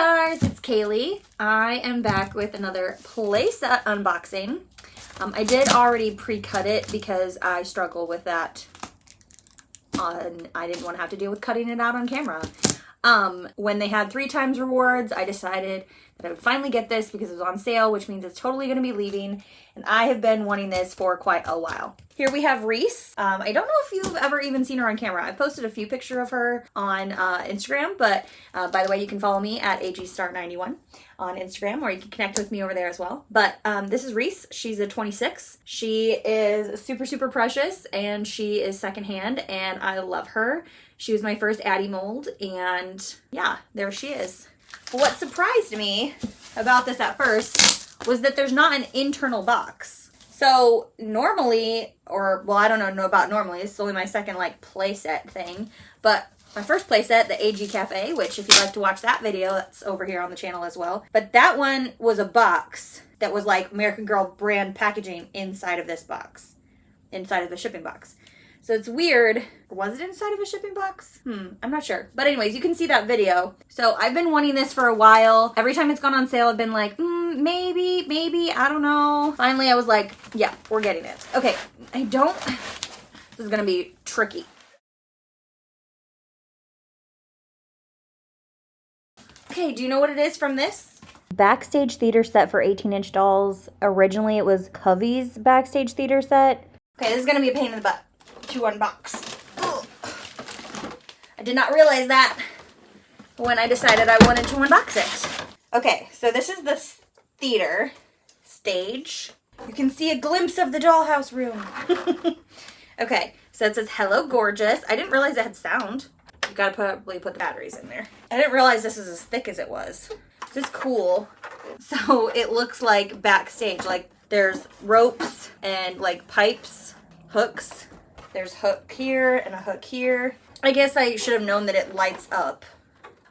stars, it's Kaylee. I am back with another playset unboxing. I did already pre-cut it because I struggle with that. I didn't want to have to deal with cutting it out on camera. When they had 3 times rewards, I decided that I would finally get this because it was on sale, which means it's totally going to be leaving. And I have been wanting this for quite a while. Here we have Reese. I don't know if you've ever even seen her on camera. I posted a few pictures of her on Instagram, but by the way, you can follow me at agstar91 on Instagram, or you can connect with me over there as well. But this is Reese. She's a 26. She is super, super precious, and she is secondhand, and I love her. She was my first Addie mold, and yeah, there she is. What surprised me about this at first was that there's not an internal box. So normally, or well, I don't know about normally, it's only my second like playset thing, but my first playset, the AG Cafe, which if you'd like to watch that video, that's over here on the channel as well. But that one was a box that was like American Girl brand packaging inside of this box, inside of the shipping box. So it's weird. Was it inside of a shipping box? I'm not sure. But anyways, you can see that video. So I've been wanting this for a while. Every time it's gone on sale, I've been like, maybe, I don't know. Finally, I was like, yeah, we're getting it. Okay, this is gonna be tricky. Okay, do you know what it is from this? Backstage theater set for 18-inch dolls. Originally, it was Covey's backstage theater set. Okay, this is gonna be a pain in the butt to unbox. Ugh. I did not realize that when I decided I wanted to unbox it. Okay, so this is the theater stage. You can see a glimpse of the dollhouse room. Okay, so it says, "Hello, gorgeous." I didn't realize it had sound. You gotta probably put the batteries in there. I didn't realize this is as thick as it was. This is cool. So it looks like backstage. Like there's ropes and like pipes, hooks. There's hook here and a hook here. I guess I should have known that it lights up.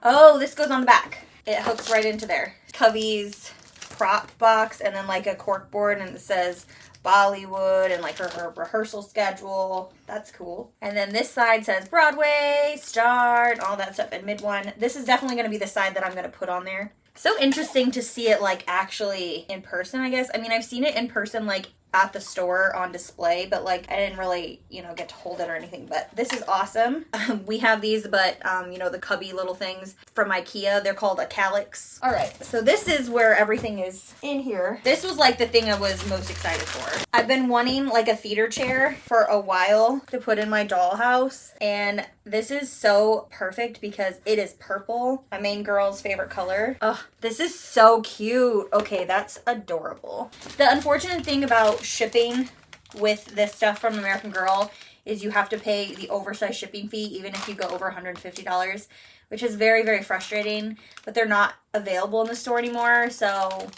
Oh, this goes on the back. It hooks right into there. Covey's prop box, and then like a cork board, and it says Bollywood and like her rehearsal schedule. That's cool. And then this side says Broadway, Star, and all that stuff, and mid one. This is definitely going to be the side that I'm going to put on there. So interesting to see it like actually in person, I guess. I mean, I've seen it in person like at the store on display, but like I didn't really, get to hold it or anything. But this is awesome. We have these, but the cubby little things from IKEA. They're called a calyx. All right, so this is where everything is in here. This was like the thing I was most excited for. I've been wanting like a theater chair for a while to put in my dollhouse, and this is so perfect because it is purple, my main girl's favorite color. Oh, this is so cute. Okay, that's adorable. The unfortunate thing about shipping with this stuff from American Girl is you have to pay the oversized shipping fee even if you go over $150, which is very, very frustrating, but they're not available in the store anymore, so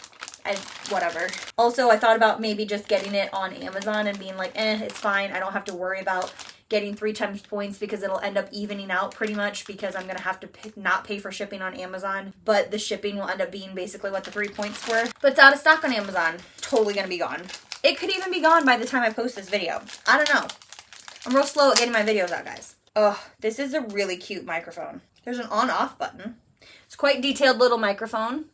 whatever. Also, I thought about maybe just getting it on Amazon and being like, it's fine. I don't have to worry about getting 3 times points because it'll end up evening out pretty much because I'm going to have to not pay for shipping on Amazon, but the shipping will end up being basically what the 3 points were. But it's out of stock on Amazon. Totally going to be gone. It could even be gone by the time I post this video. I don't know. I'm real slow at getting my videos out, guys. Oh, this is a really cute microphone. There's an on-off button. It's quite detailed little microphone.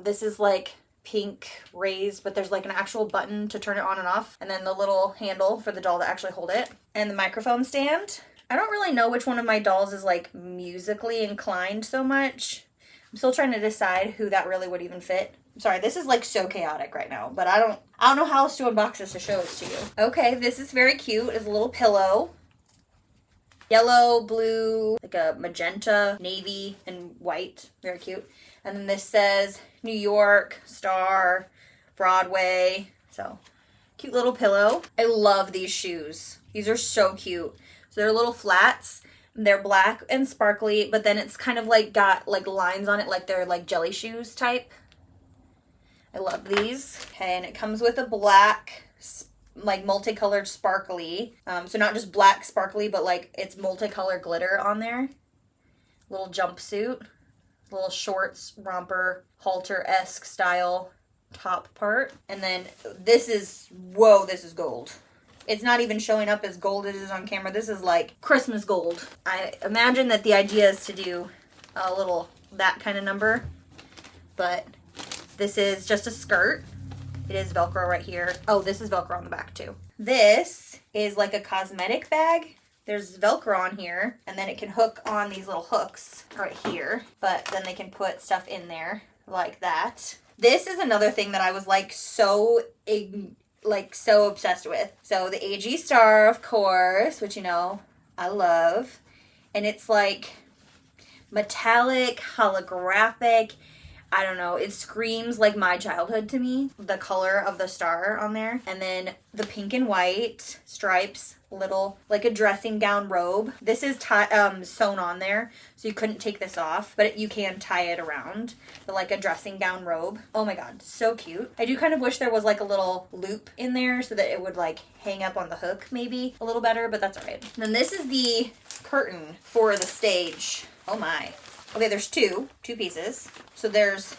This is like pink raised, but there's like an actual button to turn it on and off, and then the little handle for the doll to actually hold it, and the microphone stand. I don't really know which one of my dolls is like musically inclined so much. I'm still trying to decide who that really would even fit. I'm sorry, this is like so chaotic right now, but I don't know how else to unbox this to show this to you. Okay, this is very cute. It's a little pillow. Yellow, blue, like a magenta, navy, and white. Very cute. And then this says New York, Star, Broadway. So, cute little pillow. I love these shoes. These are so cute. So they're little flats. They're black and sparkly, but then it's kind of like got like lines on it like they're like jelly shoes type. I love these. Okay, and it comes with a black, like multicolored sparkly. So not just black sparkly, but like it's multicolored glitter on there. Little jumpsuit. Little shorts, romper, halter-esque style top part. And then this is, whoa, this is gold. It's not even showing up as gold as it is on camera. This is like Christmas gold. I imagine that the idea is to do a little that kind of number. but this is just a skirt. It is Velcro right here. Oh, this is Velcro on the back too. This is like a cosmetic bag. There's Velcro on here, and then it can hook on these little hooks right here, but then they can put stuff in there like that. This is another thing that I was like so obsessed with. So the AG Star, of course, which you know I love, and it's like metallic, holographic. I don't know, it screams like my childhood to me. The color of the star on there, and then the pink and white stripes, little like a dressing gown robe. This is sewn on there, so you couldn't take this off, but you can tie it around, but like a dressing gown robe. Oh my god, so cute. I do kind of wish there was like a little loop in there so that it would like hang up on the hook maybe a little better, but that's all right. And then this is the curtain for the stage. Oh my. Okay, there's two pieces. So this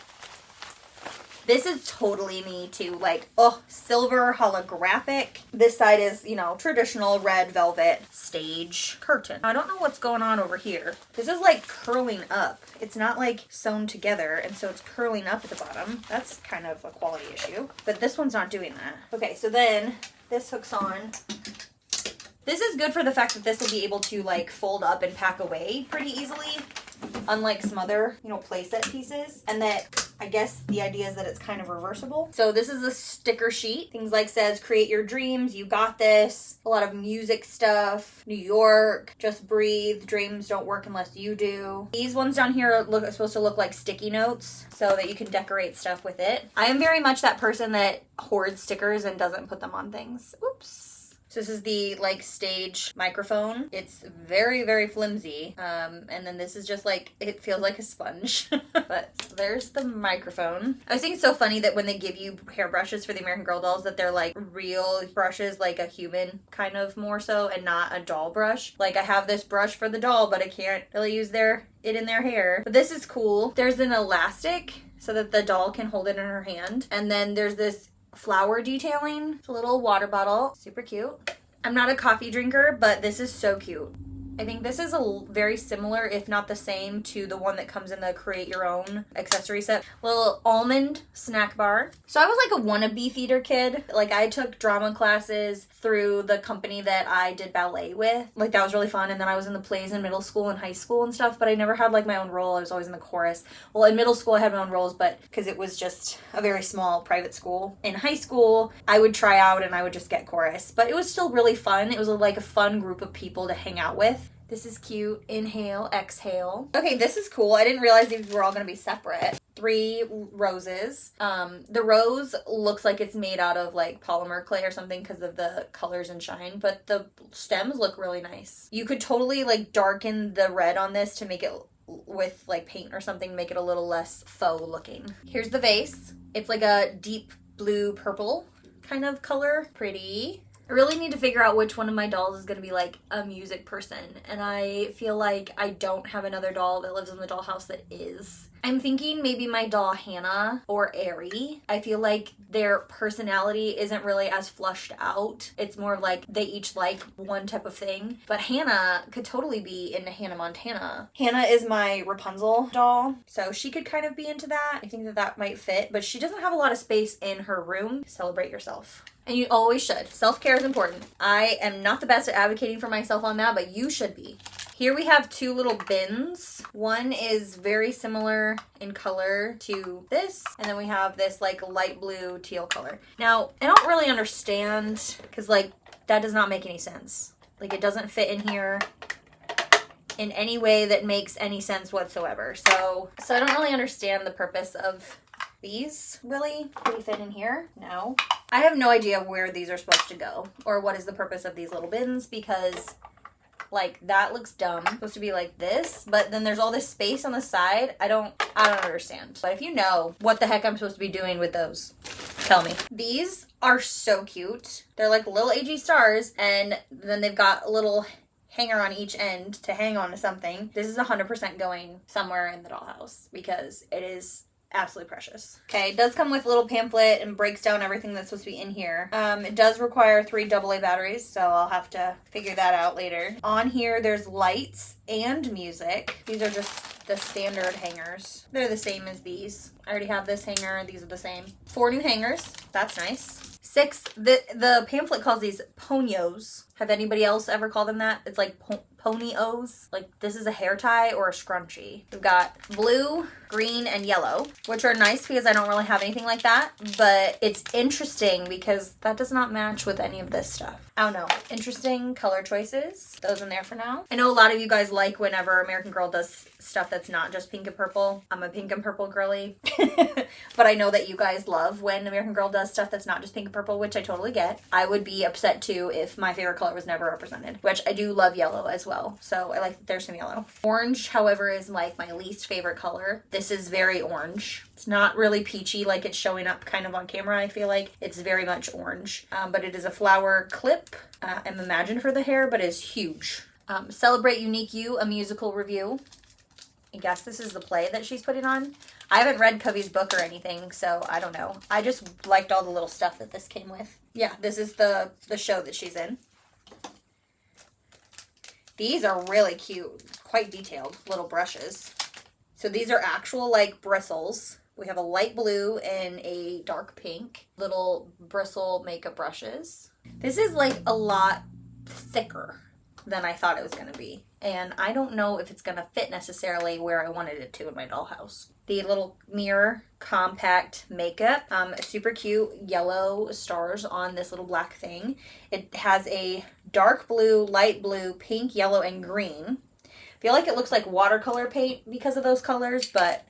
is totally me too, like, oh, silver holographic. This side is, you know, traditional red velvet stage curtain. I don't know what's going on over here. This is like curling up. It's not like sewn together, and so it's curling up at the bottom. That's kind of a quality issue, but this one's not doing that. Okay, so then this hooks on. This is good for the fact that this will be able to like fold up and pack away pretty easily, unlike some other, you know, playset pieces. And that I guess the idea is that it's kind of reversible. So this is a sticker sheet. Things like says, create your dreams, you got this. A lot of music stuff, New York, just breathe, dreams don't work unless you do. These ones down here are supposed to look like sticky notes so that you can decorate stuff with it. I am very much that person that hoards stickers and doesn't put them on things. Oops. So this is the like stage microphone. It's very, very flimsy. And then this is just like, it feels like a sponge. But there's the microphone. I was thinking it's so funny that when they give you hairbrushes for the American Girl dolls that they're like real brushes, like a human kind of more so, and not a doll brush. Like I have this brush for the doll, but I can't really use it in their hair. But this is cool. There's an elastic so that the doll can hold it in her hand. And then there's this flower detailing. It's a little water bottle. Super cute. I'm not a coffee drinker, but this is so cute. I think this is very similar, if not the same, to the one that comes in the create your own accessory set. Little almond snack bar. So I was like a wannabe theater kid. Like I took drama classes through the company that I did ballet with. Like that was really fun. And then I was in the plays in middle school and high school and stuff, but I never had like my own role. I was always in the chorus. Well, in middle school I had my own roles, but because it was just a very small private school. In high school, I would try out and I would just get chorus, but it was still really fun. It was like a fun group of people to hang out with. This is cute. Inhale, exhale. Okay, this is cool. I didn't realize these were all going to be separate. 3 roses. The rose looks like it's made out of like polymer clay or something because of the colors and shine, but the stems look really nice. You could totally like darken the red on this to make it with like paint or something, make it a little less faux looking. Here's the vase. It's like a deep blue purple kind of color. Pretty. I really need to figure out which one of my dolls is going to be like a music person, and I feel like I don't have another doll that lives in the dollhouse that is. I'm thinking maybe my doll Hannah or Aerie. I feel like their personality isn't really as flushed out. It's more like they each like one type of thing. But Hannah could totally be into Hannah Montana. Hannah is my Rapunzel doll, so she could kind of be into that. I think that might fit, but she doesn't have a lot of space in her room. Celebrate yourself. And you always should. Self-care is important. I am not the best at advocating for myself on that, but you should be. Here we have 2 little bins. One is very similar in color to this, and then we have this like light blue teal color. Now, I don't really understand, because like that does not make any sense. Like it doesn't fit in here in any way that makes any sense whatsoever. So I don't really understand the purpose of these, really. Do they fit in here? No. I have no idea where these are supposed to go or what is the purpose of these little bins, because like that looks dumb. It's supposed to be like this, but then there's all this space on the side. I don't understand. But if you know what the heck I'm supposed to be doing with those, tell me. These are so cute. They're like little AG stars, and then they've got a little hanger on each end to hang on to something. This is 100% going somewhere in the dollhouse because it is absolutely precious. Okay, it does come with a little pamphlet and breaks down everything that's supposed to be in here. It does require 3 AA batteries, so I'll have to figure that out later. On here, there's lights and music. These are just the standard hangers. They're the same as these. I already have this hanger. These are the same. 4 new hangers. That's nice. 6, the pamphlet calls these ponios. Have anybody else ever called them that? It's like pony-os. Like this is a hair tie or a scrunchie. We've got blue, green, and yellow, which are nice because I don't really have anything like that. But it's interesting because that does not match with any of this stuff. I don't know. Interesting color choices. Those in there for now. I know a lot of you guys like whenever American Girl does stuff that's not just pink and purple. I'm a pink and purple girly. But I know that you guys love when American Girl does stuff that's not just pink and purple, which I totally get. I would be upset too if my favorite color was never represented, which I do love yellow as well. So I like that there's some yellow. Orange, however, is like my least favorite color. This is very orange. It's not really peachy like it's showing up kind of on camera. I feel like it's very much orange, but it is a flower clip. I'm imagined for the hair, but it's huge. Celebrate Unique You, a musical review. I guess this is the play that she's putting on. I haven't read Covey's book or anything, so I don't know. I just liked all the little stuff that this came with. Yeah, this is the show that she's in. These are really cute, quite detailed little brushes. So these are actual like bristles. We have a light blue and a dark pink little bristle makeup brushes. This is like a lot thicker than I thought it was going to be. And I don't know if it's going to fit necessarily where I wanted it to in my dollhouse. The little mirror compact makeup, super cute yellow stars on this little black thing. It has a dark blue, light blue, pink, yellow, and green. I feel like it looks like watercolor paint because of those colors, but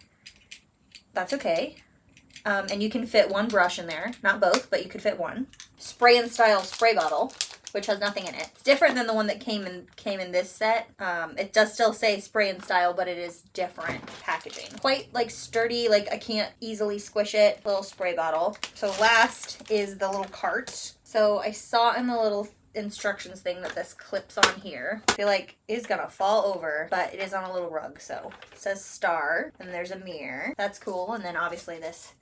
that's okay. And you can fit 1 brush in there, not both, but you could fit 1. Spray and Style spray bottle, which has nothing in it. It's different than the one that came in this set. It does still say Spray and Style, but it is different packaging. Quite like sturdy, like I can't easily squish it. Little spray bottle. So last is the little cart. So I saw in the little instructions thing that this clips on here. I feel like it's gonna fall over, but it is on a little rug. So it says star, and there's a mirror. That's cool. And then obviously this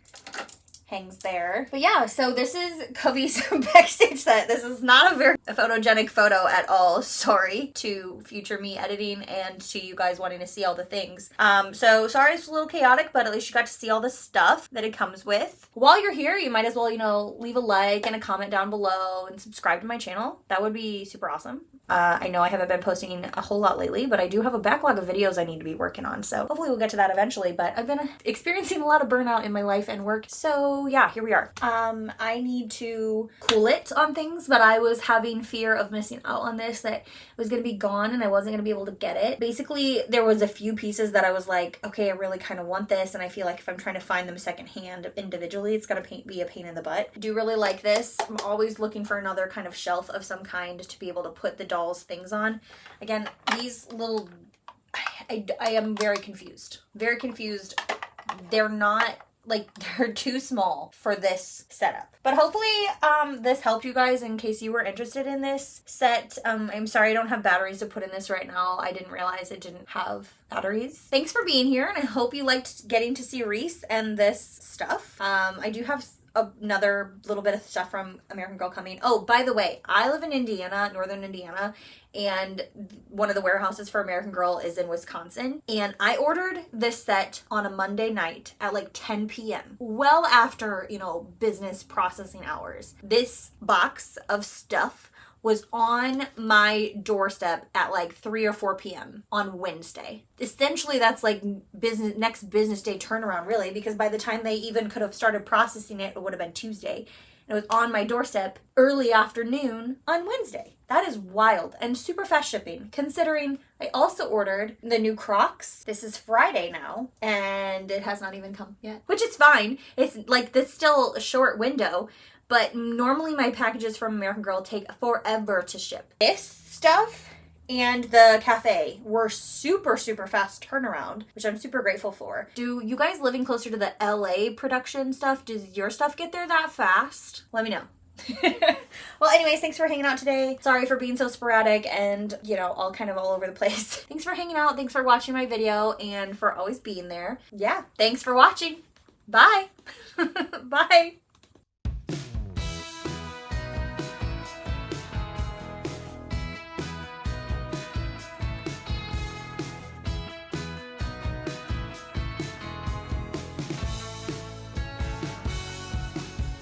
hangs there. But yeah, so this is Covey's backstage set. This is not a very photogenic photo at all. Sorry to future me editing and to you guys wanting to see all the things. So sorry it's a little chaotic, but at least you got to see all the stuff that it comes with. While you're here, you might as well, you know, leave a like and a comment down below and subscribe to my channel. That would be super awesome. I know I haven't been posting a whole lot lately, but I do have a backlog of videos I need to be working on, so hopefully we'll get to that eventually. But I've been experiencing a lot of burnout in my life and work, so yeah, here we are. I need to cool it on things, but I was having fear of missing out on this, that it was going to be gone and I wasn't going to be able to get it. Basically, there was a few pieces that I was like, okay, I really kind of want this, and I feel like if I'm trying to find them secondhand individually, it's going to be a pain in the butt. I do really like this. I'm always looking for another kind of shelf of some kind to be able to put the doll's things on. Again, these little, I am very confused. Very confused. They're not, like, they're too small for this setup. But hopefully this helped you guys in case you were interested in this set. I'm sorry I don't have batteries to put in this right now. I didn't realize it didn't have batteries. Thanks for being here, and I hope you liked getting to see Reese and this stuff. I do have another little bit of stuff from American Girl coming. Oh, by the way, I live in Indiana, northern Indiana, and one of the warehouses for American Girl is in Wisconsin. And I ordered this set on a Monday night at like 10 p.m. Well after, you know, business processing hours. This box of stuff was on my doorstep at like 3 or 4 p.m. on Wednesday. Essentially, that's like next business day turnaround, really, because by the time they even could have started processing it, it would have been Tuesday. And it was on my doorstep early afternoon on Wednesday. That is wild and super fast shipping, considering I also ordered the new Crocs. This is Friday now, and it has not even come yet, which is fine. It's like, this still a short window, but normally my packages from American Girl take forever to ship. This stuff and the cafe were super fast turnaround, which I'm super grateful for. Do you guys living closer to the LA production stuff, does your stuff get there that fast? Let me know. Well, anyways, thanks for hanging out today. Sorry for being so sporadic and, you know, all over the place. Thanks for hanging out. Thanks for watching my video and for always being there. Yeah, thanks for watching. Bye. Bye.